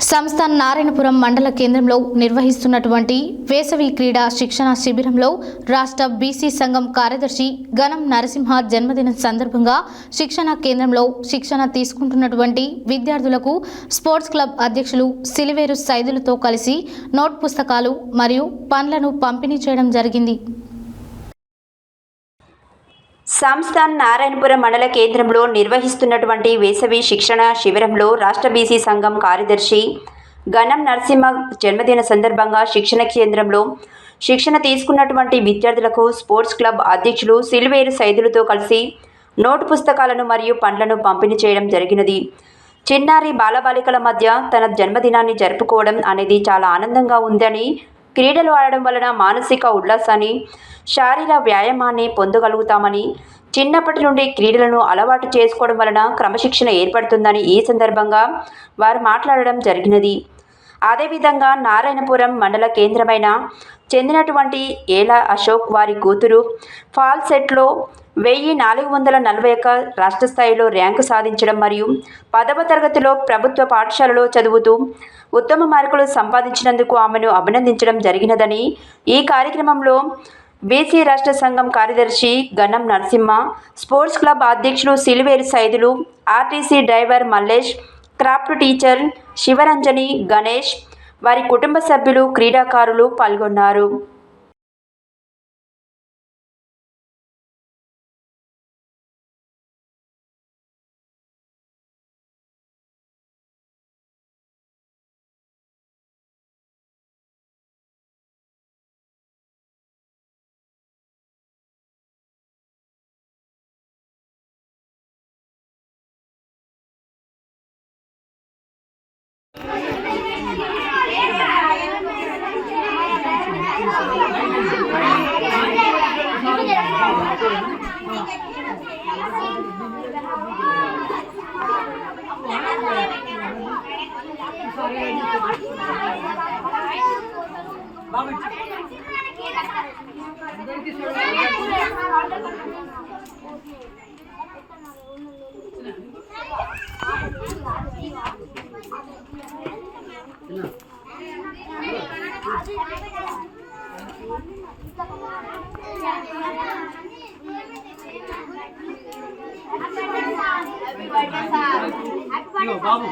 సంస్థ నారాయణపురం మండల కేంద్రంలో నిర్వహిస్తున్నటువంటి వేసవి క్రీడా శిక్షణ శిబిరంలో రాష్ట్ర బీసీ సంఘం కార్యదర్శి గణం నరసింహ జన్మదినం సందర్భంగా శిక్షణ కేంద్రంలో శిక్షణ తీసుకుంటున్నటువంటి విద్యార్థులకు స్పోర్ట్స్ క్లబ్ అధ్యక్షులు సిలివేరు సైదులతో కలిసి నోట్ పుస్తకాలు మరియు పండ్లను పంపిణీ చేయడం జరిగింది. సంస్థ నారాయణపురం మండల కేంద్రంలో నిర్వహిస్తున్నటువంటి వేసవి శిక్షణ శిబిరంలో రాష్ట్ర బీసీ సంఘం కార్యదర్శి గణం నరసింహ జన్మదిన సందర్భంగా శిక్షణ కేంద్రంలో శిక్షణ తీసుకున్నటువంటి విద్యార్థులకు స్పోర్ట్స్ క్లబ్ అధ్యక్షులు సిలివేరు సైదులతో కలిసి నోటు పుస్తకాలను మరియు పండ్లను పంపిణీ చేయడం జరిగినది. చిన్నారి బాలబాలికల మధ్య తన జన్మదినాన్ని జరుపుకోవడం అనేది చాలా ఆనందంగా ఉందని, క్రీడలు ఆడడం వలన మానసిక ఉల్లాసాన్ని, శారీరక వ్యాయామాన్ని పొందగలుగుతామని, చిన్నప్పటి నుండి క్రీడలను అలవాటు చేసుకోవడం వలన క్రమశిక్షణ ఏర్పడుతుందని ఈ సందర్భంగా వారు మాట్లాడడం జరిగినది. అదేవిధంగా నారాయణపురం మండల కేంద్రమైన చెందినటువంటి ఏల అశోక్ వారి కూతురు ఫాల్ సెట్లో 1441 రాష్ట్ర స్థాయిలో ర్యాంకు సాధించడం మరియు 10వ తరగతిలో ప్రభుత్వ పాఠశాలలో చదువుతూ ఉత్తమ మార్కులు సంపాదించినందుకు ఆమెను అభినందించడం జరిగినదని, ఈ కార్యక్రమంలో బీసీ రాష్ట్ర సంఘం కార్యదర్శి గణం నరసింహ, స్పోర్ట్స్ క్లబ్ అధ్యక్షులు Siliveru Saidulu, RTC driver Mallesh, craft teacher Shivaranjani, Ganesh, వారి కుటుంబ సభ్యులు, క్రీడాకారులు పాల్గొన్నారు. బాబు